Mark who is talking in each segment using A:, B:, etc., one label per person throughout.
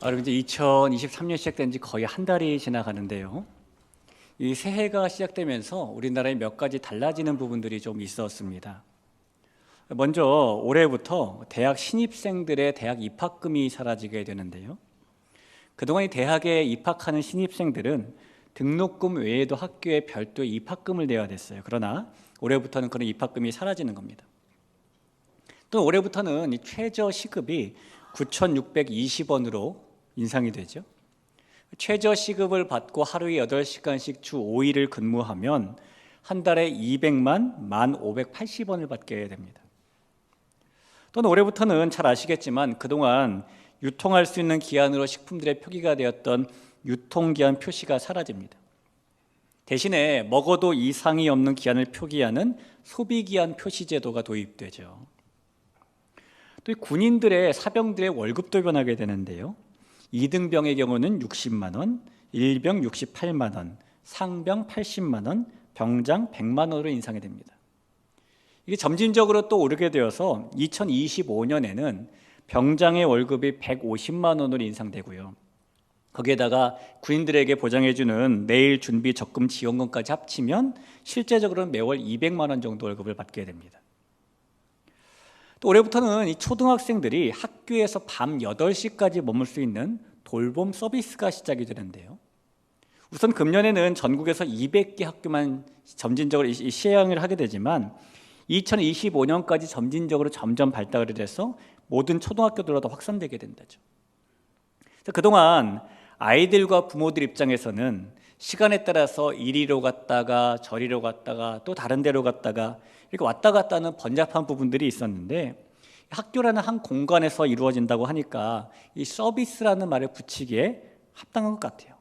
A: 여러분 이제 2023년 시작된 지 거의 한 달이 지나가는데요. 이 새해가 시작되면서 우리나라에 몇 가지 달라지는 부분들이 좀 있었습니다. 먼저 올해부터 대학 신입생들의 대학 입학금이 사라지게 되는데요. 그동안 이 대학에 입학하는 신입생들은 등록금 외에도 학교에 별도의 입학금을 내야 됐어요. 그러나 올해부터는 그런 입학금이 사라지는 겁니다. 또 올해부터는 이 최저 시급이 9,620원으로 인상이 되죠. 최저 시급을 받고 하루에 8시간씩 주 5일을 근무하면 한 달에 200만 1,580원을 받게 됩니다. 또는 올해부터는 잘 아시겠지만 그동안 유통할 수 있는 기한으로 식품들의 표기가 되었던 유통기한 표시가 사라집니다. 대신에 먹어도 이상이 없는 기한을 표기하는 소비기한 표시 제도가 도입되죠. 또 군인들의 사병들의 월급도 변하게 되는데요. 2등병의 경우는 60만 원, 1병 68만 원, 상병 80만 원, 병장 100만 원으로 인상이 됩니다. 이게 점진적으로 또 오르게 되어서 2025년에는 병장의 월급이 150만 원으로 인상되고요. 거기에다가 군인들에게 보장해주는 내일 준비 적금 지원금까지 합치면 실제적으로는 매월 200만 원 정도 월급을 받게 됩니다. 또 올해부터는 이 초등학생들이 학교에서 밤 8시까지 머물 수 있는 돌봄 서비스가 시작이 되는데요. 우선 금년에는 전국에서 200개 학교만 점진적으로 시행을 하게 되지만 2025년까지 점진적으로 점점 발달이 돼서 모든 초등학교들로 다 확산되게 된다죠. 그동안 아이들과 부모들 입장에서는 시간에 따라서 이리로 갔다가 저리로 갔다가 또 다른 데로 갔다가 이렇게 왔다 갔다 하는 번잡한 부분들이 있었는데 학교라는 한 공간에서 이루어진다고 하니까 이 서비스라는 말을 붙이기에 합당한 것 같아요.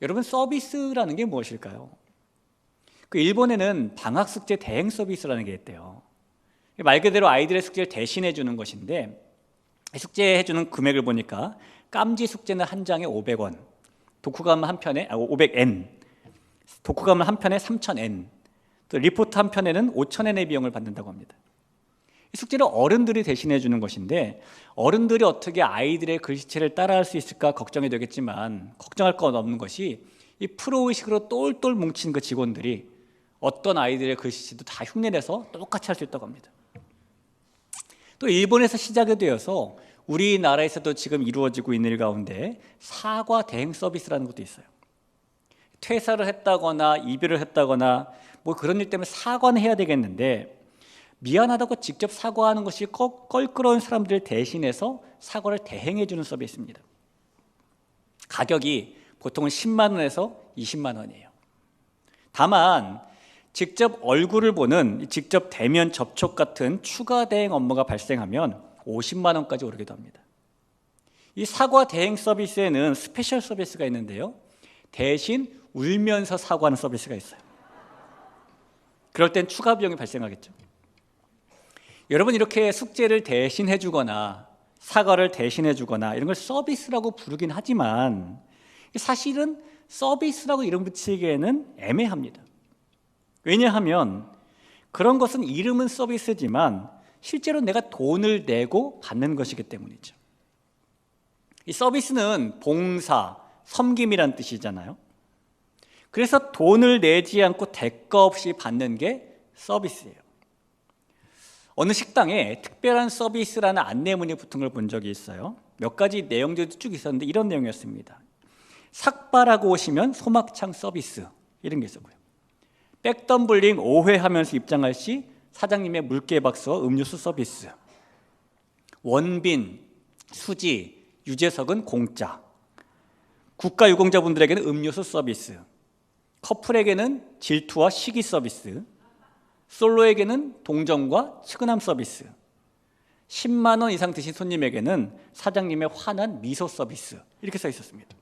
A: 여러분, 서비스라는 게 무엇일까요? 그 일본에는 방학숙제 대행 서비스라는 게 있대요. 말 그대로 아이들의 숙제를 대신해 주는 것인데 숙제해 주는 금액을 보니까 깜지 숙제는 한 장에 500원, 독후감 한 편에 500엔, 독후감을 한 편에 3,000엔, 또 리포트 한 편에는 5,000엔의 비용을 받는다고 합니다. 이 숙제를 어른들이 대신해 주는 것인데 어른들이 어떻게 아이들의 글씨체를 따라할 수 있을까 걱정이 되겠지만 걱정할 건 없는 것이 이 프로의식으로 똘똘 뭉친 그 직원들이 어떤 아이들의 글씨체도 다 흉내내서 똑같이 할 수 있다고 합니다. 또 일본에서 시작이 되어서 우리나라에서도 지금 이루어지고 있는 일 가운데 사과 대행 서비스라는 것도 있어요. 퇴사를 했다거나 이별을 했다거나 뭐 그런 일 때문에 사과는 해야 되겠는데 미안하다고 직접 사과하는 것이 껄끄러운 사람들을 대신해서 사과를 대행해 주는 서비스입니다. 가격이 보통은 10만 원에서 20만 원이에요. 다만 직접 얼굴을 보는 직접 대면 접촉 같은 추가 대행 업무가 발생하면 50만 원까지 오르기도 합니다. 이 사과 대행 서비스에는 스페셜 서비스가 있는데요. 대신 울면서 사과하는 서비스가 있어요. 그럴 땐 추가 비용이 발생하겠죠. 여러분, 이렇게 숙제를 대신해 주거나 사과를 대신해 주거나 이런 걸 서비스라고 부르긴 하지만 사실은 서비스라고 이름 붙이기에는 애매합니다. 왜냐하면 그런 것은 이름은 서비스지만 실제로 내가 돈을 내고 받는 것이기 때문이죠. 이 서비스는 봉사, 섬김이란 뜻이잖아요. 그래서 돈을 내지 않고 대가 없이 받는 게 서비스예요. 어느 식당에 특별한 서비스라는 안내문이 붙은 걸 본 적이 있어요. 몇 가지 내용들도 쭉 있었는데 이런 내용이었습니다. 삭발하고 오시면 소막창 서비스, 이런 게 있었고요. 백덤블링 5회 하면서 입장할 시 사장님의 물개박스와 음료수 서비스, 원빈, 수지, 유재석은 공짜, 국가유공자분들에게는 음료수 서비스, 커플에게는 질투와 시기 서비스, 솔로에게는 동정과 측은함 서비스, 10만 원 이상 드신 손님에게는 사장님의 환한 미소 서비스, 이렇게 써 있었습니다.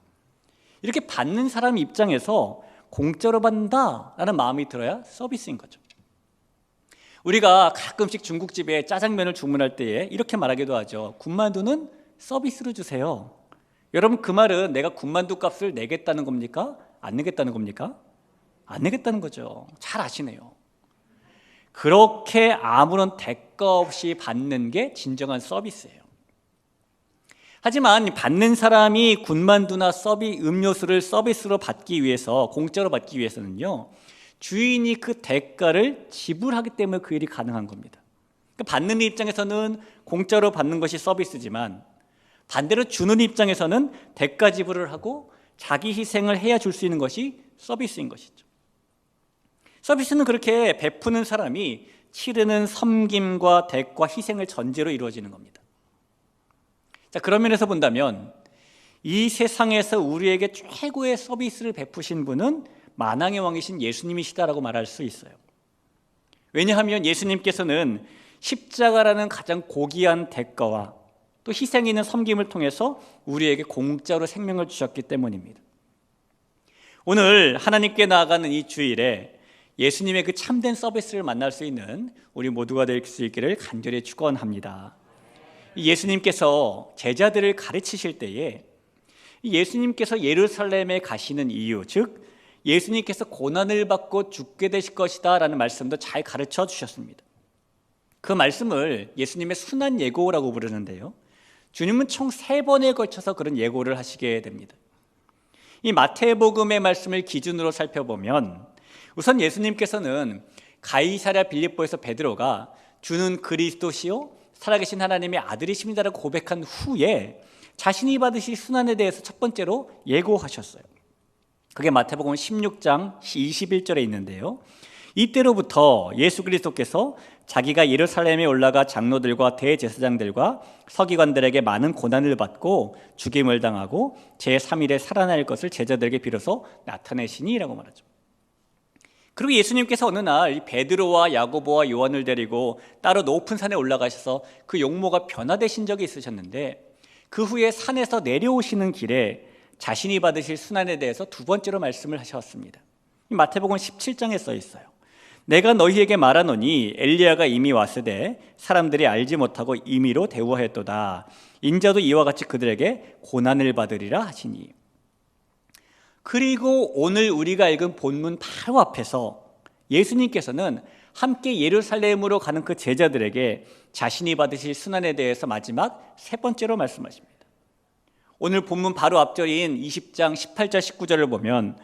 A: 이렇게 받는 사람 입장에서 공짜로 받는다라는 마음이 들어야 서비스인 거죠. 우리가 가끔씩 중국집에 짜장면을 주문할 때에 이렇게 말하기도 하죠. 군만두는 서비스로 주세요. 여러분, 그 말은 내가 군만두 값을 내겠다는 겁니까? 안 내겠다는 겁니까? 안 내겠다는 거죠. 잘 아시네요. 그렇게 아무런 대가 없이 받는 게 진정한 서비스예요. 하지만 받는 사람이 군만두나 음료수를 서비스로 받기 위해서, 공짜로 받기 위해서는요, 주인이 그 대가를 지불하기 때문에 그 일이 가능한 겁니다. 그러니까 받는 입장에서는 공짜로 받는 것이 서비스지만 반대로 주는 입장에서는 대가 지불을 하고 자기 희생을 해야 줄 수 있는 것이 서비스인 것이죠. 서비스는 그렇게 베푸는 사람이 치르는 섬김과 대가, 희생을 전제로 이루어지는 겁니다. 자, 그런 면에서 본다면 이 세상에서 우리에게 최고의 서비스를 베푸신 분은 만왕의 왕이신 예수님이시다라고 말할 수 있어요. 왜냐하면 예수님께서는 십자가라는 가장 고귀한 대가와 또 희생이 있는 섬김을 통해서 우리에게 공짜로 생명을 주셨기 때문입니다. 오늘 하나님께 나아가는 이 주일에 예수님의 그 참된 서비스를 만날 수 있는 우리 모두가 될 수 있기를 간절히 축원합니다. 예수님께서 제자들을 가르치실 때에 예수님께서 예루살렘에 가시는 이유, 즉 예수님께서 고난을 받고 죽게 되실 것이다 라는 말씀도 잘 가르쳐 주셨습니다. 그 말씀을 예수님의 순환 예고라고 부르는데요, 주님은 총 3번에 걸쳐서 그런 예고를 하시게 됩니다. 이 마태복음의 말씀을 기준으로 살펴보면 우선 예수님께서는 가이사랴 빌립보에서 베드로가 주는 그리스도시요 살아계신 하나님의 아들이십니다라고 고백한 후에 자신이 받으실 순환에 대해서 첫 번째로 예고하셨어요. 그게 마태복음 16장 21절에 있는데요, 이때로부터 예수 그리스도께서 자기가 예루살렘에 올라가 장로들과 대제사장들과 서기관들에게 많은 고난을 받고 죽임을 당하고 제3일에 살아날 것을 제자들에게 비로소 나타내시니라고 말하죠. 그리고 예수님께서 어느 날 베드로와 야고보와 요한을 데리고 따로 높은 산에 올라가셔서 그 용모가 변화되신 적이 있으셨는데, 그 후에 산에서 내려오시는 길에 자신이 받으실 순환에 대해서 두 번째로 말씀을 하셨습니다. 마태복음 17장에 써 있어요. 내가 너희에게 말하노니 엘리야가 이미 왔으되 사람들이 알지 못하고 임의로 대우하였도다. 인자도 이와 같이 그들에게 고난을 받으리라 하시니. 그리고 오늘 우리가 읽은 본문 바로 앞에서 예수님께서는 함께 예루살렘으로 가는 그 제자들에게 자신이 받으실 순환에 대해서 마지막 3번째로 말씀하십니다. 오늘 본문 바로 앞절인 20장 18절 19절을 보면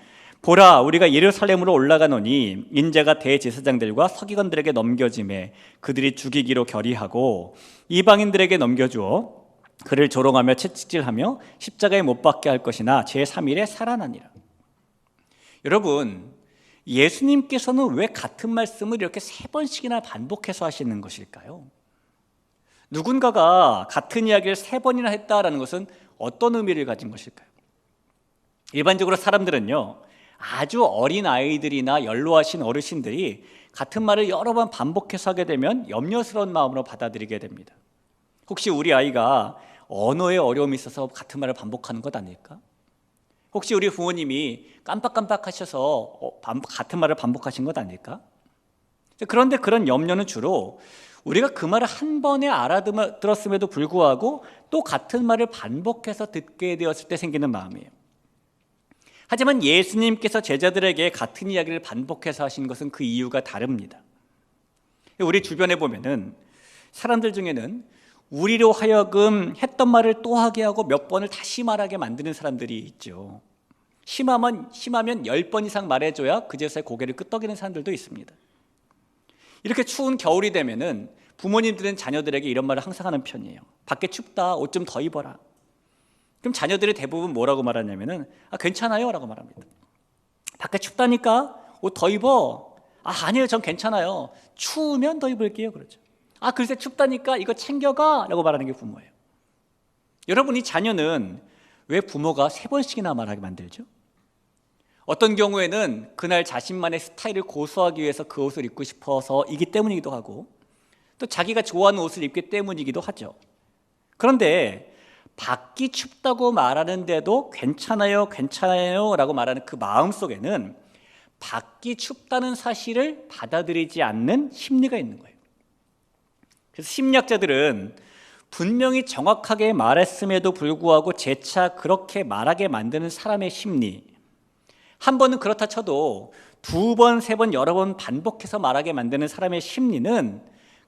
A: 보라, 우리가 예루살렘으로 올라가노니 인자가 대제사장들과 서기관들에게 넘겨짐에 그들이 죽이기로 결의하고 이방인들에게 넘겨주어 그를 조롱하며 채찍질하며 십자가에 못 박게 할 것이나 제3일에 살아나니라. 여러분, 예수님께서는 왜 같은 말씀을 이렇게 3번씩이나 반복해서 하시는 것일까요? 누군가가 같은 이야기를 3번이나 했다라는 것은 어떤 의미를 가진 것일까요? 일반적으로 사람들은요, 아주 어린 아이들이나 연로하신 어르신들이 같은 말을 여러 번 반복해서 하게 되면 염려스러운 마음으로 받아들이게 됩니다. 혹시 우리 아이가 언어에 어려움이 있어서 같은 말을 반복하는 것 아닐까? 혹시 우리 부모님이 깜빡깜빡하셔서 같은 말을 반복하신 것 아닐까? 그런데 그런 염려는 주로 우리가 그 말을 한 번에 알아들었음에도 불구하고 또 같은 말을 반복해서 듣게 되었을 때 생기는 마음이에요. 하지만 예수님께서 제자들에게 같은 이야기를 반복해서 하신 것은 그 이유가 다릅니다. 우리 주변에 보면은 사람들 중에는 우리로 하여금 했던 말을 또 하게 하고 몇 번을 다시 말하게 만드는 사람들이 있죠. 심하면 10번 이상 말해줘야 그제서야 고개를 끄덕이는 사람들도 있습니다. 이렇게 추운 겨울이 되면은 부모님들은 자녀들에게 이런 말을 항상 하는 편이에요. 밖에 춥다, 옷 좀 더 입어라. 그럼 자녀들이 대부분 뭐라고 말하냐면은 괜찮아요 라고 말합니다. 밖에 춥다니까 옷 더 입어. 아니에요, 전 괜찮아요. 추우면 더 입을게요, 그러죠. 글쎄 춥다니까 이거 챙겨가 라고 말하는 게 부모예요. 여러분, 이 자녀는 왜 부모가 3번씩이나 말하게 만들죠? 어떤 경우에는 그날 자신만의 스타일을 고수하기 위해서 그 옷을 입고 싶어서이기 때문이기도 하고, 또 자기가 좋아하는 옷을 입기 때문이기도 하죠. 그런데 밖이 춥다고 말하는데도 괜찮아요, 괜찮아요 라고 말하는 그 마음 속에는 밖이 춥다는 사실을 받아들이지 않는 심리가 있는 거예요. 그래서 심리학자들은 분명히 정확하게 말했음에도 불구하고 재차 그렇게 말하게 만드는 사람의 심리, 한 번은 그렇다 쳐도 2번, 3번, 여러 번 반복해서 말하게 만드는 사람의 심리는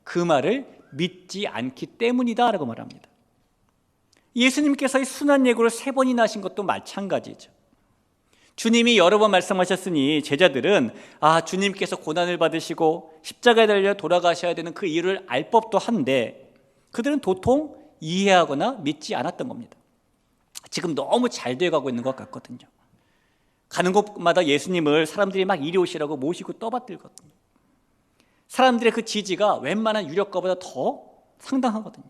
A: 그 말을 믿지 않기 때문이다 라고 말합니다. 예수님께서 이 순환 예고를 3번이나 하신 것도 마찬가지죠. 주님이 여러 번 말씀하셨으니 제자들은 주님께서 고난을 받으시고 십자가에 달려 돌아가셔야 되는 그 이유를 알 법도 한데 그들은 도통 이해하거나 믿지 않았던 겁니다. 지금 너무 잘 돼가고 있는 것 같거든요. 가는 곳마다 예수님을 사람들이 막 이리 오시라고 모시고 떠받들거든요. 사람들의 그 지지가 웬만한 유력가보다 더 상당하거든요.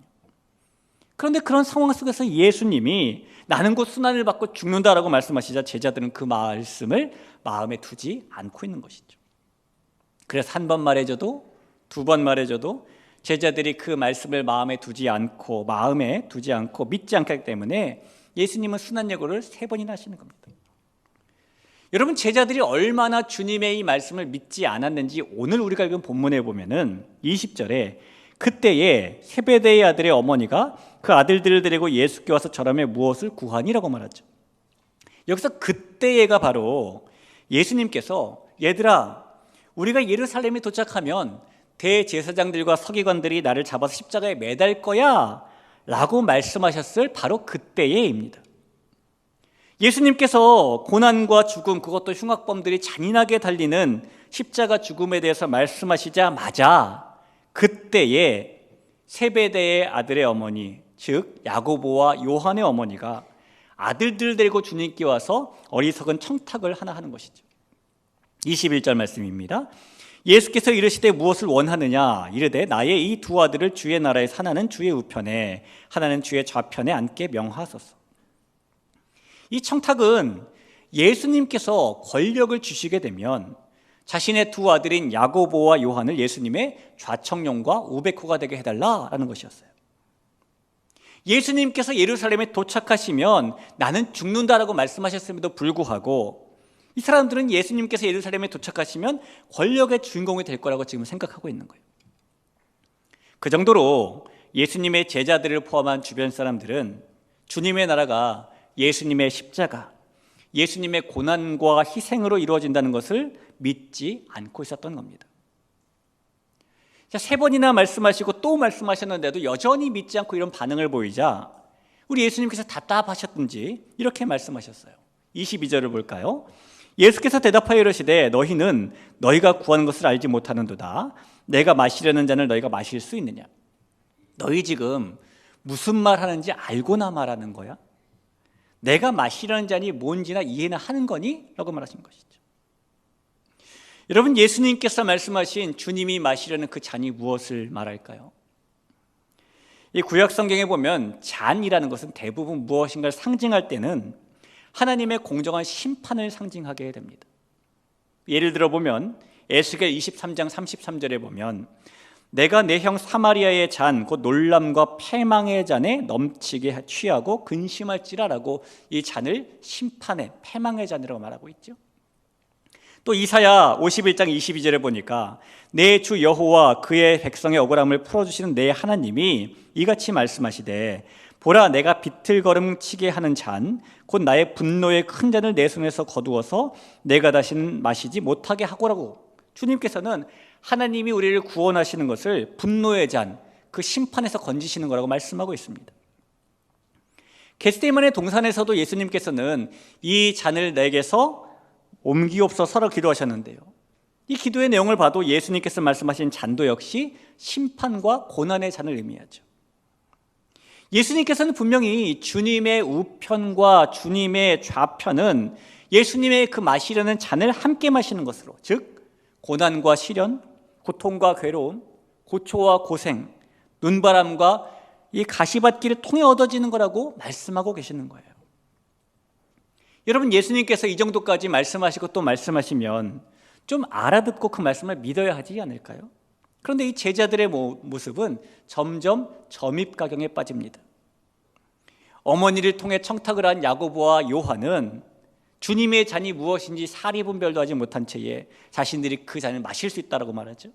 A: 그런데 그런 상황 속에서 예수님이 나는 곧 순환을 받고 죽는다라고 말씀하시자 제자들은 그 말씀을 마음에 두지 않고 있는 것이죠. 그래서 1번 말해줘도 2번 말해줘도 제자들이 그 말씀을 마음에 두지 않고 믿지 않기 때문에 예수님은 순환 예고를 3번이나 하시는 겁니다. 여러분, 제자들이 얼마나 주님의 이 말씀을 믿지 않았는지 오늘 우리가 읽은 본문에 보면은 20절에 그때에 세베대의 아들의 어머니가 그 아들들을 데리고 예수께 와서 저람에 무엇을 구하니라고 말하죠. 여기서 그때에가 바로 예수님께서 얘들아, 우리가 예루살렘에 도착하면 대제사장들과 서기관들이 나를 잡아서 십자가에 매달 거야 라고 말씀하셨을 바로 그때에입니다. 예수님께서 고난과 죽음, 그것도 흉악범들이 잔인하게 달리는 십자가 죽음에 대해서 말씀하시자마자 그때에 세베대의 아들의 어머니, 즉 야고보와 요한의 어머니가 아들들을 데리고 주님께 와서 어리석은 청탁을 하나 하는 것이죠. 21절 말씀입니다. 예수께서 이르시되 무엇을 원하느냐 이르되 나의 이 2 아들을 주의 나라에 하나는 주의 우편에 하나는 주의 좌편에 앉게 명하소서. 이 청탁은 예수님께서 권력을 주시게 되면 자신의 2 아들인 야고보와 요한을 예수님의 좌청룡과 우백호가 되게 해달라라는 것이었어요. 예수님께서 예루살렘에 도착하시면 나는 죽는다라고 말씀하셨음에도 불구하고 이 사람들은 예수님께서 예루살렘에 도착하시면 권력의 주인공이 될 거라고 지금 생각하고 있는 거예요. 그 정도로 예수님의 제자들을 포함한 주변 사람들은 주님의 나라가 예수님의 십자가, 예수님의 고난과 희생으로 이루어진다는 것을 믿지 않고 있었던 겁니다. 3번이나 말씀하시고 또 말씀하셨는데도 여전히 믿지 않고 이런 반응을 보이자 우리 예수님께서 답답하셨든지 이렇게 말씀하셨어요. 22절을 볼까요? 예수께서 대답하여 이르시되 너희는 너희가 구하는 것을 알지 못하는도다. 내가 마시려는 잔을 너희가 마실 수 있느냐? 너희 지금 무슨 말 하는지 알고나 말하는 거야? 내가 마시려는 잔이 뭔지나 이해나 하는 거니? 라고 말하신 것이죠. 여러분, 예수님께서 말씀하신 주님이 마시려는 그 잔이 무엇을 말할까요? 이 구약 성경에 보면 잔이라는 것은 대부분 무엇인가를 상징할 때는 하나님의 공정한 심판을 상징하게 됩니다. 예를 들어 보면 에스겔 23장 33절에 보면 내가 내 형 사마리아의 잔 곧 놀람과 패망의 잔에 넘치게 취하고 근심할지라라고 이 잔을 심판의 패망의 잔이라고 말하고 있죠. 또 이사야 51장 22절에 보니까 내 주 여호와 그의 백성의 억울함을 풀어주시는 내 하나님이 이같이 말씀하시되 보라 내가 비틀거름치게 하는 잔 곧 나의 분노의 큰 잔을 내 손에서 거두어서 내가 다시는 마시지 못하게 하고라고 주님께서는 하나님이 우리를 구원하시는 것을 분노의 잔, 그 심판에서 건지시는 거라고 말씀하고 있습니다. 겟세마네 동산에서도 예수님께서는 이 잔을 내게서 옮기옵소서라고 기도하셨는데요. 이 기도의 내용을 봐도 예수님께서 말씀하신 잔도 역시 심판과 고난의 잔을 의미하죠. 예수님께서는 분명히 주님의 우편과 주님의 좌편은 예수님의 그 마시려는 잔을 함께 마시는 것으로, 즉 고난과 시련, 고통과 괴로움, 고초와 고생, 눈바람과 이 가시밭길을 통해 얻어지는 거라고 말씀하고 계시는 거예요. 여러분, 예수님께서 이 정도까지 말씀하시고 또 말씀하시면 좀 알아듣고 그 말씀을 믿어야 하지 않을까요? 그런데 이 제자들의 모습은 점점 점입가경에 빠집니다. 어머니를 통해 청탁을 한 야고보와 요한은 주님의 잔이 무엇인지 사리분별도 하지 못한 채에 자신들이 그 잔을 마실 수 있다고 말하죠.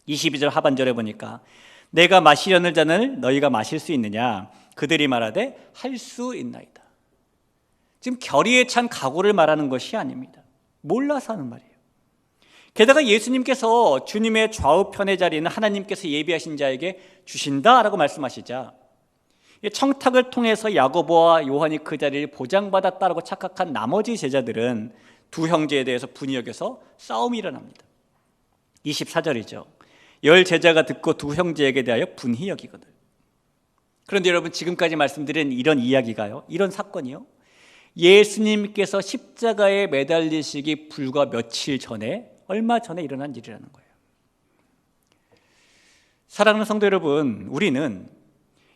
A: 22절 하반절에 보니까 내가 마시려는 잔을 너희가 마실 수 있느냐? 그들이 말하되 할 수 있나이다. 지금 결의에 찬 각오를 말하는 것이 아닙니다. 몰라서 하는 말이에요. 게다가 예수님께서 주님의 좌우편의 자리는 하나님께서 예비하신 자에게 주신다라고 말씀하시자 이 청탁을 통해서 야고보와 요한이 그 자리를 보장받았다라고 착각한 나머지 제자들은 두 형제에 대해서 분이 여겨서 싸움이 일어납니다. 24절이죠. 열 제자가 듣고 두 형제에게 대하여 분히 여기거든. 그런데 여러분, 지금까지 말씀드린 이런 이야기가요, 이런 사건이요, 예수님께서 십자가에 매달리시기 불과 며칠 전에, 얼마 전에 일어난 일이라는 거예요. 사랑하는 성도 여러분, 우리는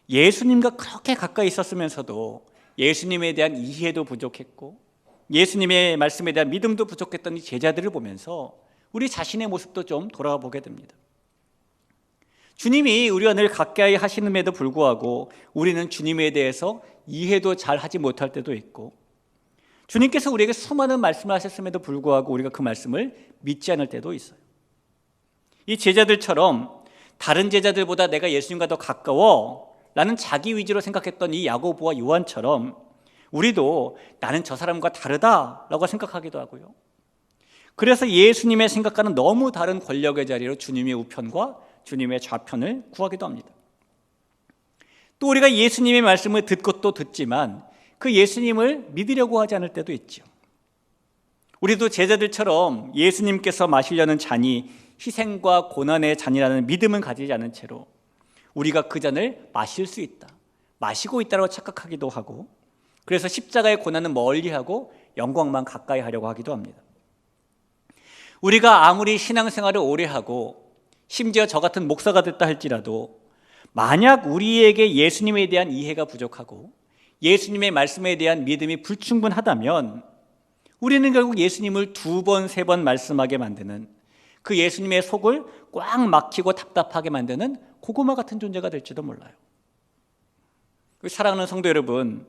A: 예수님과 그렇게 가까이 있었으면서도 예수님에 대한 이해도 부족했고 예수님의 말씀에 대한 믿음도 부족했던 이 제자들을 보면서 우리 자신의 모습도 좀 돌아보게 됩니다. 주님이 우리와 늘 가까이 하시는에도 불구하고 우리는 주님에 대해서 이해도 잘 하지 못할 때도 있고, 주님께서 우리에게 수많은 말씀을 하셨음에도 불구하고 우리가 그 말씀을 믿지 않을 때도 있어요. 이 제자들처럼 다른 제자들보다 내가 예수님과 더 가까워 라는 자기 위주로 생각했던 이 야고보와 요한처럼 우리도 나는 저 사람과 다르다라고 생각하기도 하고요. 그래서 예수님의 생각과는 너무 다른 권력의 자리로 주님의 우편과 주님의 좌편을 구하기도 합니다. 또 우리가 예수님의 말씀을 듣고 또 듣지만 그 예수님을 믿으려고 하지 않을 때도 있죠. 우리도 제자들처럼 예수님께서 마시려는 잔이 희생과 고난의 잔이라는 믿음은 가지지 않은 채로 우리가 그 잔을 마실 수 있다, 마시고 있다고 착각하기도 하고, 그래서 십자가의 고난은 멀리하고 영광만 가까이 하려고 하기도 합니다. 우리가 아무리 신앙생활을 오래 하고 심지어 저 같은 목사가 됐다 할지라도 만약 우리에게 예수님에 대한 이해가 부족하고 예수님의 말씀에 대한 믿음이 불충분하다면 우리는 결국 예수님을 2번, 3번 말씀하게 만드는, 그 예수님의 속을 꽉 막히고 답답하게 만드는 고구마 같은 존재가 될지도 몰라요. 사랑하는 성도 여러분,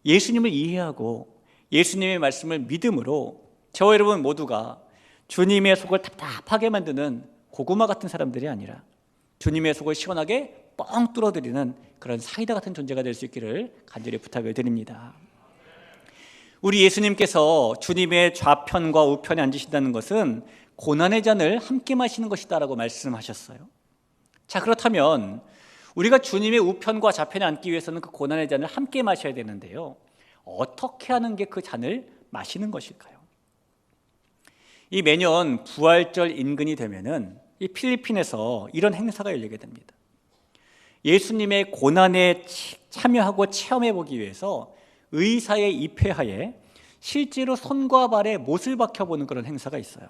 A: 예수님을 이해하고 예수님의 말씀을 믿음으로 저와 여러분 모두가 주님의 속을 답답하게 만드는 고구마 같은 사람들이 아니라 주님의 속을 시원하게 뻥 뚫어드리는 그런 사이다 같은 존재가 될 수 있기를 간절히 부탁을 드립니다. 우리 예수님께서 주님의 좌편과 우편에 앉으신다는 것은 고난의 잔을 함께 마시는 것이다 라고 말씀하셨어요. 자, 그렇다면 우리가 주님의 우편과 좌편에 앉기 위해서는 그 고난의 잔을 함께 마셔야 되는데요, 어떻게 하는 게 그 잔을 마시는 것일까요? 이 매년 부활절 인근이 되면은 이 필리핀에서 이런 행사가 열리게 됩니다. 예수님의 고난에 참여하고 체험해 보기 위해서 의사의 입회하에 실제로 손과 발에 못을 박혀보는 그런 행사가 있어요.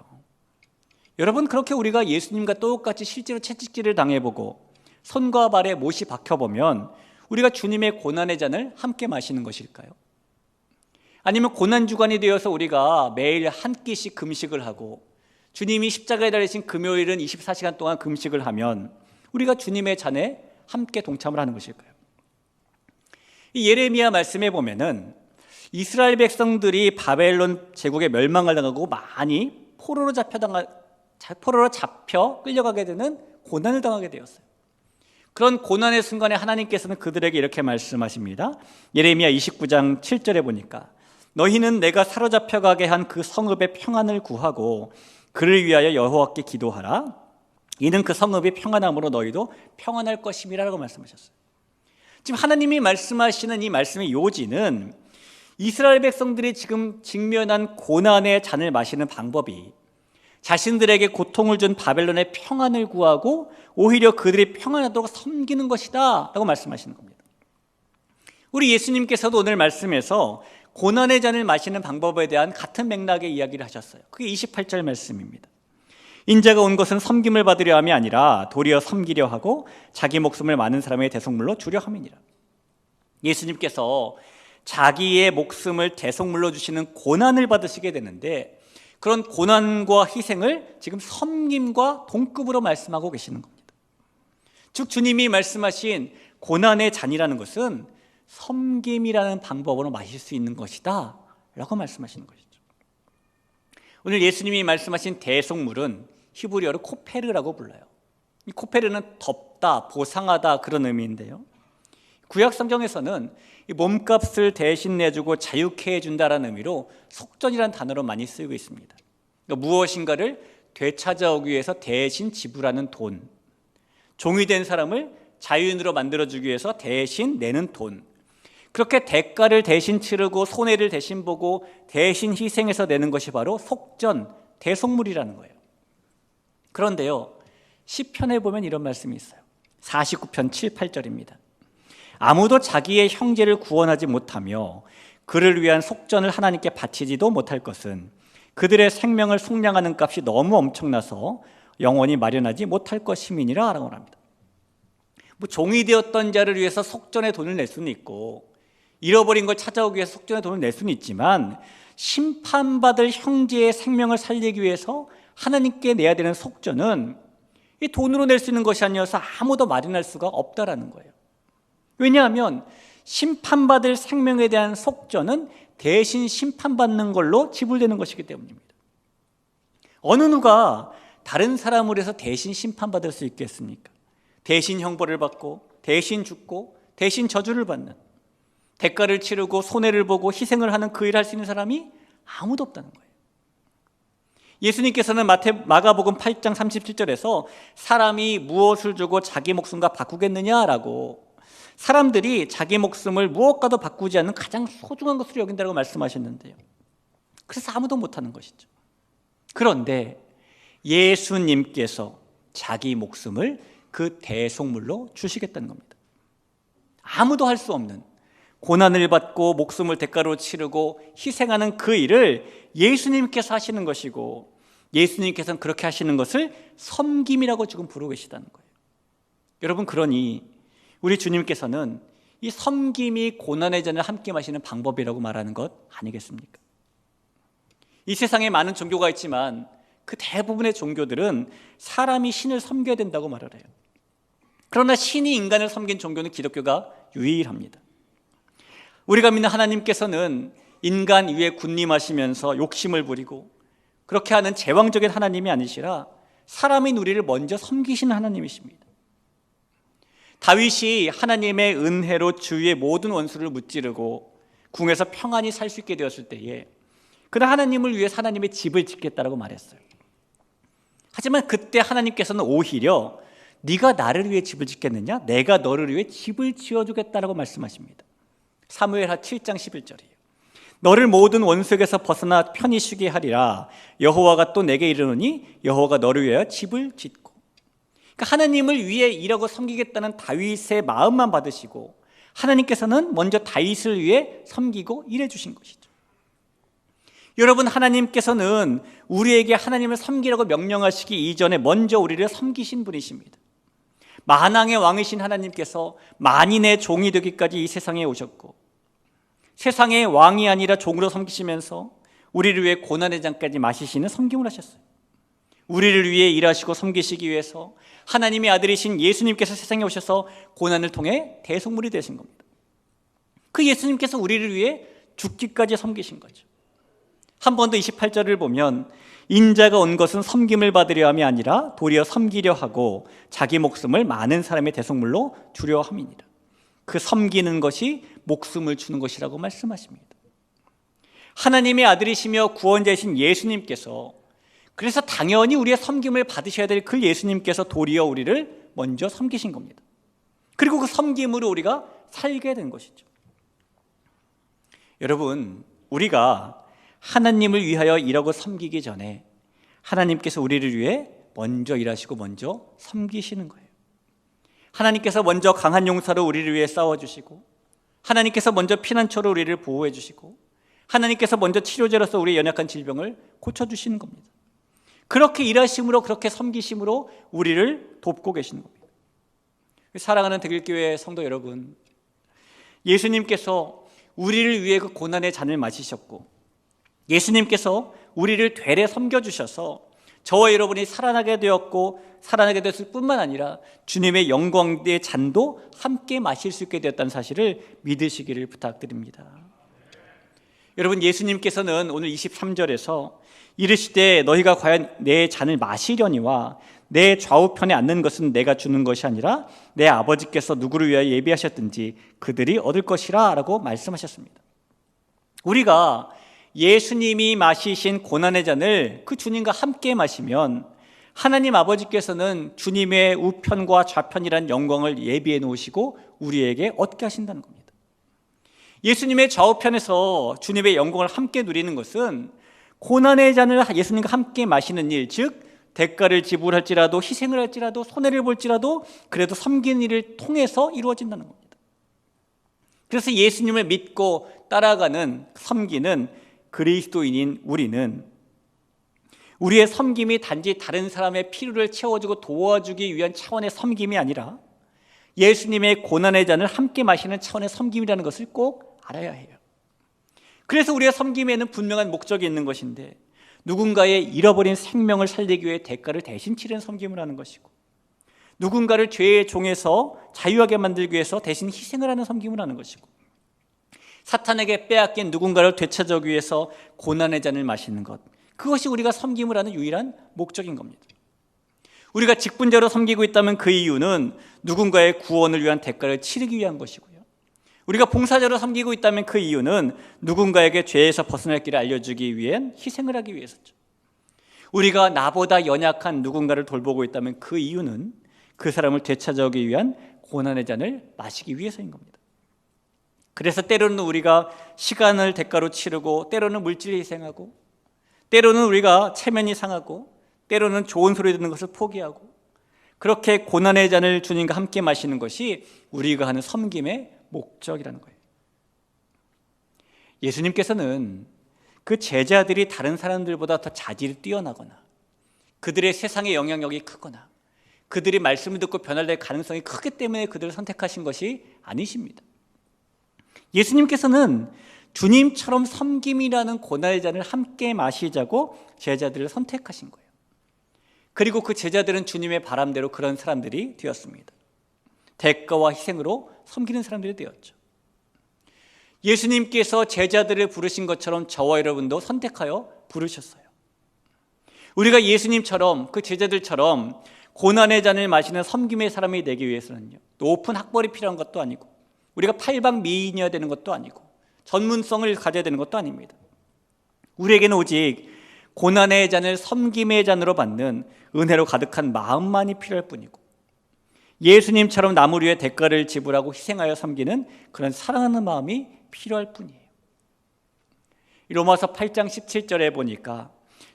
A: 여러분, 그렇게 우리가 예수님과 똑같이 실제로 채찍질을 당해보고 손과 발에 못이 박혀보면 우리가 주님의 고난의 잔을 함께 마시는 것일까요? 아니면 고난주간이 되어서 우리가 매일 한 끼씩 금식을 하고 주님이 십자가에 달리신 금요일은 24시간 동안 금식을 하면 우리가 주님의 잔에 함께 동참을 하는 것일까요? 이 예레미야 말씀에 보면은 이스라엘 백성들이 바벨론 제국에 멸망을 당하고 많이 포로로 잡혀 끌려가게 되는 고난을 당하게 되었어요. 그런 고난의 순간에 하나님께서는 그들에게 이렇게 말씀하십니다. 예레미야 29장 7절에 보니까 너희는 내가 사로잡혀가게 한 그 성읍의 평안을 구하고 그를 위하여 여호와께 기도하라. 이는 그 성읍이 평안함으로 너희도 평안할 것임이라고 말씀하셨어요. 지금 하나님이 말씀하시는 이 말씀의 요지는 이스라엘 백성들이 지금 직면한 고난의 잔을 마시는 방법이 자신들에게 고통을 준 바벨론의 평안을 구하고 오히려 그들이 평안하도록 섬기는 것이다 라고 말씀하시는 겁니다. 우리 예수님께서도 오늘 말씀에서 고난의 잔을 마시는 방법에 대한 같은 맥락의 이야기를 하셨어요. 그게 28절 말씀입니다. 인자가 온 것은 섬김을 받으려 함이 아니라 도리어 섬기려 하고 자기 목숨을 많은 사람의 대속물로 주려 함이니라. 예수님께서 자기의 목숨을 대속물로 주시는 고난을 받으시게 되는데 그런 고난과 희생을 지금 섬김과 동급으로 말씀하고 계시는 겁니다. 즉 주님이 말씀하신 고난의 잔이라는 것은 섬김이라는 방법으로 마실 수 있는 것이다 라고 말씀하시는 것이죠. 오늘 예수님이 말씀하신 대속물은 히브리어로 코페르라고 불러요. 이 코페르는 덮다, 보상하다 그런 의미인데요, 구약 성경에서는 이 몸값을 대신 내주고 자유케 해준다라는 의미로 속전이라는 단어로 많이 쓰이고 있습니다. 그러니까 무엇인가를 되찾아오기 위해서 대신 지불하는 돈, 종이 된 사람을 자유인으로 만들어주기 위해서 대신 내는 돈, 그렇게 대가를 대신 치르고 손해를 대신 보고 대신 희생해서 내는 것이 바로 속전, 대속물이라는 거예요. 그런데요, 시편에 보면 이런 말씀이 있어요. 49편 7, 8절입니다. 아무도 자기의 형제를 구원하지 못하며 그를 위한 속전을 하나님께 바치지도 못할 것은 그들의 생명을 속량하는 값이 너무 엄청나서 영원히 마련하지 못할 것임이니라 라고 합니다. 종이 되었던 자를 위해서 속전의 돈을 낼 수는 있고 잃어버린 걸 찾아오기 위해서 속전의 돈을 낼 수는 있지만 심판받을 형제의 생명을 살리기 위해서 하나님께 내야 되는 속전은 이 돈으로 낼 수 있는 것이 아니어서 아무도 마련할 수가 없다라는 거예요. 왜냐하면 심판받을 생명에 대한 속전은 대신 심판받는 걸로 지불되는 것이기 때문입니다. 어느 누가 다른 사람을 해서 대신 심판받을 수 있겠습니까? 대신 형벌을 받고 대신 죽고 대신 저주를 받는, 대가를 치르고 손해를 보고 희생을 하는 그 일을 할 수 있는 사람이 아무도 없다는 거예요. 예수님께서는 마가복음 8장 37절에서 사람이 무엇을 주고 자기 목숨과 바꾸겠느냐라고, 사람들이 자기 목숨을 무엇과도 바꾸지 않는 가장 소중한 것으로 여긴다고 말씀하셨는데요, 그래서 아무도 못하는 것이죠. 그런데 예수님께서 자기 목숨을 그 대속물로 주시겠다는 겁니다. 아무도 할 수 없는 고난을 받고 목숨을 대가로 치르고 희생하는 그 일을 예수님께서 하시는 것이고, 예수님께서는 그렇게 하시는 것을 섬김이라고 지금 부르고 계시다는 거예요. 여러분, 그러니 우리 주님께서는 이 섬김이 고난의 잔을 함께 마시는 방법이라고 말하는 것 아니겠습니까? 이 세상에 많은 종교가 있지만 그 대부분의 종교들은 사람이 신을 섬겨야 된다고 말을 해요. 그러나 신이 인간을 섬긴 종교는 기독교가 유일합니다. 우리가 믿는 하나님께서는 인간 위에 군림하시면서 욕심을 부리고 그렇게 하는 제왕적인 하나님이 아니시라 사람인 우리를 먼저 섬기시는 하나님이십니다. 다윗이 하나님의 은혜로 주위의 모든 원수를 무찌르고 궁에서 평안히 살 수 있게 되었을 때에 그는 하나님을 위해 하나님의 집을 짓겠다라고 말했어요. 하지만 그때 하나님께서는 오히려 네가 나를 위해 집을 짓겠느냐? 내가 너를 위해 집을 지어주겠다라고 말씀하십니다. 사무엘하 7장 11절이에요. 너를 모든 원수에게서 벗어나 편히 쉬게 하리라. 여호와가 또 내게 이르노니 여호와가 너를 위하여 집을 짓고. 그러니까 하나님을 위해 일하고 섬기겠다는 다윗의 마음만 받으시고 하나님께서는 먼저 다윗을 위해 섬기고 일해 주신 것이죠. 여러분, 하나님께서는 우리에게 하나님을 섬기라고 명령하시기 이전에 먼저 우리를 섬기신 분이십니다. 만왕의 왕이신 하나님께서 만인의 종이 되기까지 이 세상에 오셨고 세상의 왕이 아니라 종으로 섬기시면서 우리를 위해 고난의 잔까지 마시시는 섬김을 하셨어요. 우리를 위해 일하시고 섬기시기 위해서 하나님의 아들이신 예수님께서 세상에 오셔서 고난을 통해 대속물이 되신 겁니다. 그 예수님께서 우리를 위해 죽기까지 섬기신 거죠. 한 번 더 28절을 보면 인자가 온 것은 섬김을 받으려 함이 아니라 도리어 섬기려 하고 자기 목숨을 많은 사람의 대속물로 주려 함이니라. 그 섬기는 것이 목숨을 주는 것이라고 말씀하십니다. 하나님의 아들이시며 구원자이신 예수님께서, 그래서 당연히 우리의 섬김을 받으셔야 될 그 예수님께서 도리어 우리를 먼저 섬기신 겁니다. 그리고 그 섬김으로 우리가 살게 된 것이죠. 여러분, 우리가 하나님을 위하여 일하고 섬기기 전에 하나님께서 우리를 위해 먼저 일하시고 먼저 섬기시는 거예요. 하나님께서 먼저 강한 용사로 우리를 위해 싸워주시고, 하나님께서 먼저 피난처로 우리를 보호해 주시고, 하나님께서 먼저 치료제로서 우리의 연약한 질병을 고쳐주시는 겁니다. 그렇게 일하심으로, 그렇게 섬기심으로 우리를 돕고 계시는 겁니다. 사랑하는 대길교회 성도 여러분, 예수님께서 우리를 위해 그 고난의 잔을 마시셨고 예수님께서 우리를 되레 섬겨주셔서 저와 여러분이 살아나게 되었고 살아나게 됐을 뿐만 아니라 주님의 영광의 잔도 함께 마실 수 있게 되었다는 사실을 믿으시기를 부탁드립니다. 여러분, 예수님께서는 오늘 23절에서 이르시되 너희가 과연 내 잔을 마시려니와 내 좌우편에 앉는 것은 내가 주는 것이 아니라 내 아버지께서 누구를 위하여 예비하셨든지 그들이 얻을 것이라 라고 말씀하셨습니다. 우리가 예수님이 마시신 고난의 잔을 그 주님과 함께 마시면 하나님 아버지께서는 주님의 우편과 좌편이란 영광을 예비해 놓으시고 우리에게 얻게 하신다는 겁니다. 예수님의 좌우편에서 주님의 영광을 함께 누리는 것은 고난의 잔을 예수님과 함께 마시는 일, 즉 대가를 지불할지라도 희생을 할지라도 손해를 볼지라도 그래도 섬기는 일을 통해서 이루어진다는 겁니다. 그래서 예수님을 믿고 따라가는 섬기는 그리스도인인 우리는 우리의 섬김이 단지 다른 사람의 필요를 채워주고 도와주기 위한 차원의 섬김이 아니라 예수님의 고난의 잔을 함께 마시는 차원의 섬김이라는 것을 꼭 알아야 해요. 그래서 우리의 섬김에는 분명한 목적이 있는 것인데 누군가의 잃어버린 생명을 살리기 위해 대가를 대신 치르는 섬김을 하는 것이고 누군가를 죄의 종에서 자유하게 만들기 위해서 대신 희생을 하는 섬김을 하는 것이고 사탄에게 빼앗긴 누군가를 되찾아오기 위해서 고난의 잔을 마시는 것, 그것이 우리가 섬김을 하는 유일한 목적인 겁니다. 우리가 직분자로 섬기고 있다면 그 이유는 누군가의 구원을 위한 대가를 치르기 위한 것이고요. 우리가 봉사자로 섬기고 있다면 그 이유는 누군가에게 죄에서 벗어날 길을 알려주기 위한 희생을 하기 위해서죠. 우리가 나보다 연약한 누군가를 돌보고 있다면 그 이유는 그 사람을 되찾아오기 위한 고난의 잔을 마시기 위해서인 겁니다. 그래서 때로는 우리가 시간을 대가로 치르고 때로는 물질을 희생하고 때로는 우리가 체면이 상하고 때로는 좋은 소리 듣는 것을 포기하고 그렇게 고난의 잔을 주님과 함께 마시는 것이 우리가 하는 섬김의 목적이라는 거예요. 예수님께서는 그 제자들이 다른 사람들보다 더 자질이 뛰어나거나 그들의 세상의 영향력이 크거나 그들이 말씀을 듣고 변화될 가능성이 크기 때문에 그들을 선택하신 것이 아니십니다. 예수님께서는 주님처럼 섬김이라는 고난의 잔을 함께 마시자고 제자들을 선택하신 거예요. 그리고 그 제자들은 주님의 바람대로 그런 사람들이 되었습니다. 대가와 희생으로 섬기는 사람들이 되었죠. 예수님께서 제자들을 부르신 것처럼 저와 여러분도 선택하여 부르셨어요. 우리가 예수님처럼 그 제자들처럼 고난의 잔을 마시는 섬김의 사람이 되기 위해서는요, 높은 학벌이 필요한 것도 아니고 우리가 팔방미인이어야 되는 것도 아니고 전문성을 가져야 되는 것도 아닙니다. 우리에게는 오직 고난의 잔을 섬김의 잔으로 받는 은혜로 가득한 마음만이 필요할 뿐이고 예수님처럼 남을 위해 대가를 지불하고 희생하여 섬기는 그런 사랑하는 마음이 필요할 뿐이에요. 로마서 8장 17절에 보니까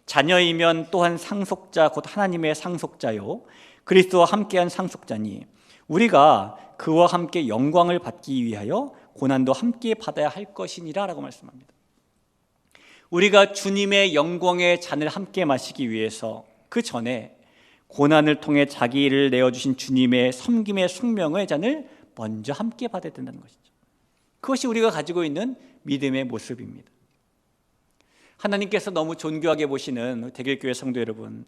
A: 자녀이면 또한 상속자 곧 하나님의 상속자요 그리스도와 함께한 상속자니 우리가 그와 함께 영광을 받기 위하여 고난도 함께 받아야 할 것이니라 라고 말씀합니다. 우리가 주님의 영광의 잔을 함께 마시기 위해서 그 전에 고난을 통해 자기를 내어주신 주님의 섬김의 숙명의 잔을 먼저 함께 받아야 된다는 것이죠. 그것이 우리가 가지고 있는 믿음의 모습입니다. 하나님께서 너무 존귀하게 보시는 대길교회 성도 여러분,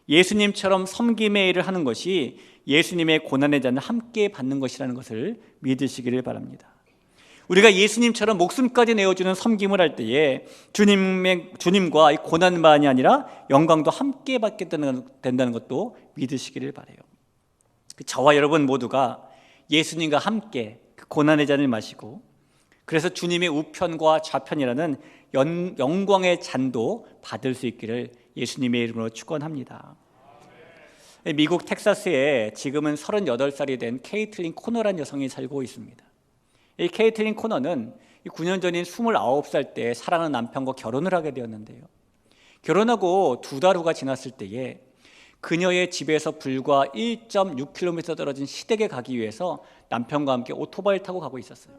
A: 예수님처럼 섬김의 일을 하는 것이 예수님의 고난의 잔을 함께 받는 것이라는 것을 믿으시기를 바랍니다. 우리가 예수님처럼 목숨까지 내어주는 섬김을 할 때에 주님과 고난만이 아니라 영광도 함께 받게 된다는 것도 믿으시기를 바라요. 저와 여러분 모두가 예수님과 함께 그 고난의 잔을 마시고 그래서 주님의 우편과 좌편이라는 영광의 잔도 받을 수 있기를 예수님의 이름으로 축원합니다. 미국 텍사스에 지금은 38살이 된 케이틀린 코너라는 여성이 살고 있습니다. 이 케이틀린 코너는 9년 전인 29살 때 사랑하는 남편과 결혼을 하게 되었는데요. 결혼하고 2달 후가 지났을 때에 그녀의 집에서 불과 1.6km 떨어진 시댁에 가기 위해서 남편과 함께 오토바이를 타고 가고 있었어요.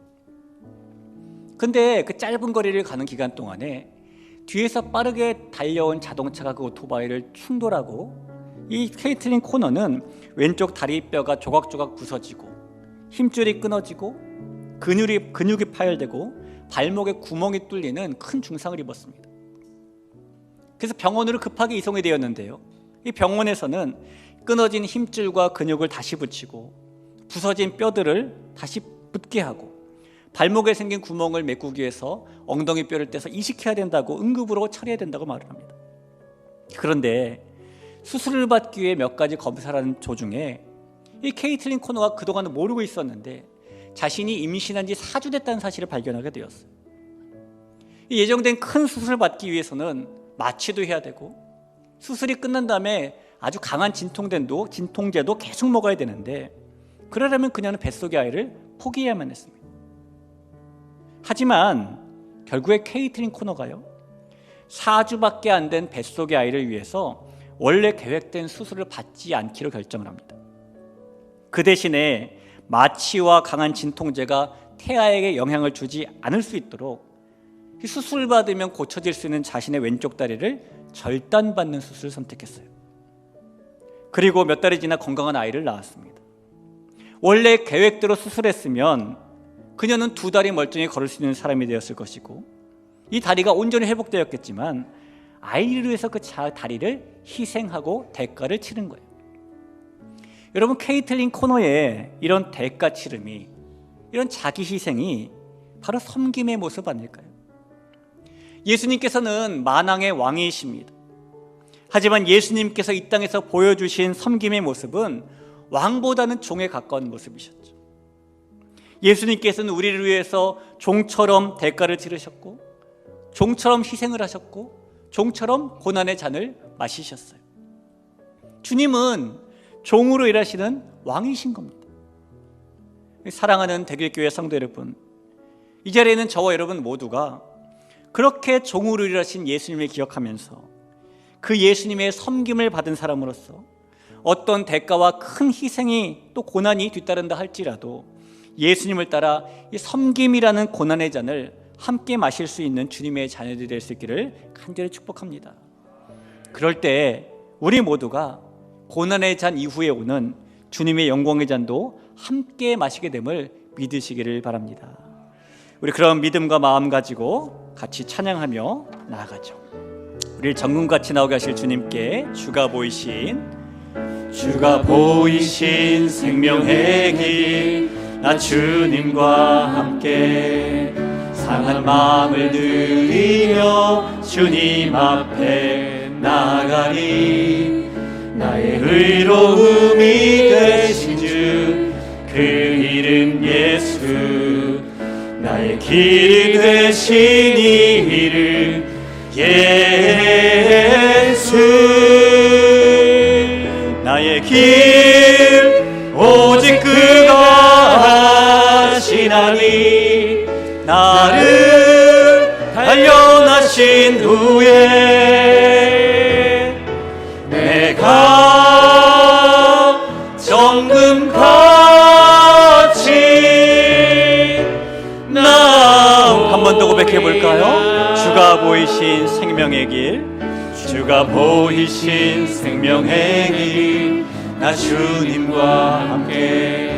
A: 근데 그 짧은 거리를 가는 기간 동안에 뒤에서 빠르게 달려온 자동차가 그 오토바이를 충돌하고 이 케이틀린 코너는 왼쪽 다리뼈가 조각조각 부서지고 힘줄이 끊어지고 근육이 파열되고 발목에 구멍이 뚫리는 큰 중상을 입었습니다. 그래서 병원으로 급하게 이송이 되었는데요. 이 병원에서는 끊어진 힘줄과 근육을 다시 붙이고 부서진 뼈들을 다시 붙게 하고 발목에 생긴 구멍을 메꾸기 위해서 엉덩이 뼈를 떼서 이식해야 된다고 응급으로 처리해야 된다고 말을 합니다. 그런데 수술을 받기 위해 몇 가지 검사를 하는 도중에 이 케이틀린 코너가 그동안 모르고 있었는데 자신이 임신한 지 4주 됐다는 사실을 발견하게 되었어요. 예정된 큰 수술을 받기 위해서는 마취도 해야 되고 수술이 끝난 다음에 아주 강한 진통제도 계속 먹어야 되는데, 그러려면 그녀는 뱃속의 아이를 포기해야만 했습니다. 하지만 결국에 케이틀린 코너가요, 4주밖에 안 된 뱃속의 아이를 위해서 원래 계획된 수술을 받지 않기로 결정을 합니다. 그 대신에 마취와 강한 진통제가 태아에게 영향을 주지 않을 수 있도록 수술을 받으면 고쳐질 수 있는 자신의 왼쪽 다리를 절단받는 수술을 선택했어요. 그리고 몇 달이 지나 건강한 아이를 낳았습니다. 원래 계획대로 수술했으면 그녀는 2다리 멀쩡히 걸을 수 있는 사람이 되었을 것이고, 이 다리가 온전히 회복되었겠지만 아이를 위해서 그 다리를 희생하고 대가를 치른 거예요. 여러분, 케이틀린 코너의 이런 대가 치름이, 이런 자기 희생이 바로 섬김의 모습 아닐까요? 예수님께서는 만왕의 왕이십니다. 하지만 예수님께서 이 땅에서 보여주신 섬김의 모습은 왕보다는 종에 가까운 모습이셨죠. 예수님께서는 우리를 위해서 종처럼 대가를 치르셨고, 종처럼 희생을 하셨고, 종처럼 고난의 잔을 마시셨어요. 주님은 종으로 일하시는 왕이신 겁니다. 사랑하는 대길교회 성도 여러분, 이 자리에는 저와 여러분 모두가 그렇게 종으로 일하신 예수님을 기억하면서 그 예수님의 섬김을 받은 사람으로서 어떤 대가와 큰 희생이 또 고난이 뒤따른다 할지라도 예수님을 따라 이 섬김이라는 고난의 잔을 함께 마실 수 있는 주님의 자녀들이 될 수 있기를 간절히 축복합니다. 그럴 때 우리 모두가 고난의 잔 이후에 오는 주님의 영광의 잔도 함께 마시게 됨을 믿으시기를 바랍니다. 우리 그런 믿음과 마음 가지고 같이 찬양하며 나아가죠. 우리를 정금같이 나오게 하실 주님께 주가 보이신 생명의 길, 나 주님과 함께 상한 마음을 들이며 주님 앞에 나가리. 나의 의로움이 되신 주, 그 이름 예수. 나의 길이 되신 이 이름 예수. 나의 길 오직 그가 하시나니, 나를 단련하신 후에 내가 정금같이 나오. 한 번 더 고백해 볼까요? 주가 보이신 생명의 길, 주가 보이신 생명의 길, 나 주님과 함께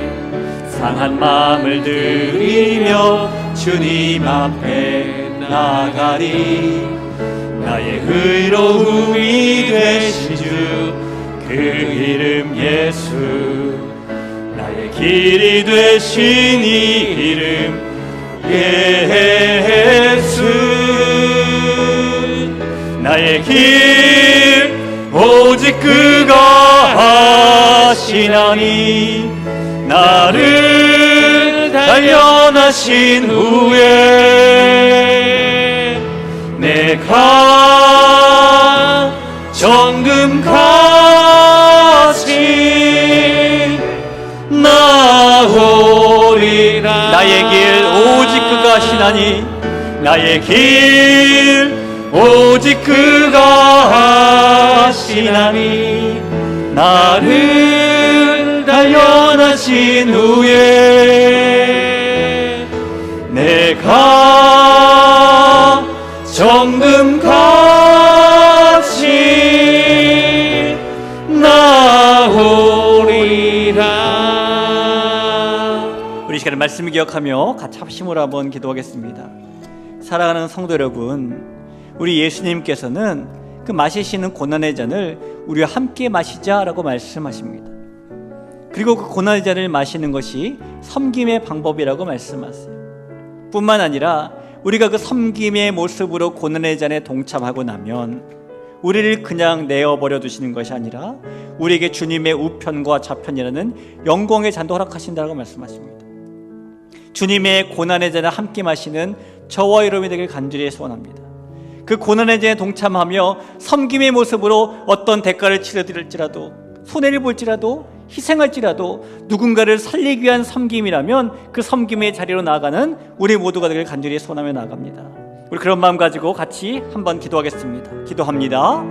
A: 상한 마음을 들이며 주님 앞에 나가리. 나의 의로움이 되신 주, 그 이름 예수. 나의 길이 되신 이 이름 예수. 나의 길 오직 그가 하시나니, 나를 단련하신 후에 내가 정금같이 나오리라. 나의 길 오직 그가 하시나니, 나의 길 오직 그가 하시나니, 나를 단련하신 후에 내가 정금같이 나오리라. 우리 시간에 말씀을 기억하며 같이 합심으로 한번 기도하겠습니다. 사랑하는 성도 여러분, 우리 예수님께서는 그 마시시는 고난의 잔을 우리와 함께 마시자라고 말씀하십니다. 그리고 그 고난의 잔을 마시는 것이 섬김의 방법이라고 말씀하세요. 뿐만 아니라 우리가 그 섬김의 모습으로 고난의 잔에 동참하고 나면 우리를 그냥 내어버려 두시는 것이 아니라 우리에게 주님의 우편과 좌편이라는 영광의 잔도 허락하신다고 말씀하십니다. 주님의 고난의 잔을 함께 마시는 저와 여러분이 되길 간절히 소원합니다. 그 고난의 전에 동참하며 섬김의 모습으로 어떤 대가를 치러드릴지라도, 손해를 볼지라도, 희생할지라도 누군가를 살리기 위한 섬김이라면 그 섬김의 자리로 나아가는 우리 모두가 되길 간절히 소원하며 나아갑니다. 우리 그런 마음 가지고 같이 한번 기도하겠습니다. 기도합니다.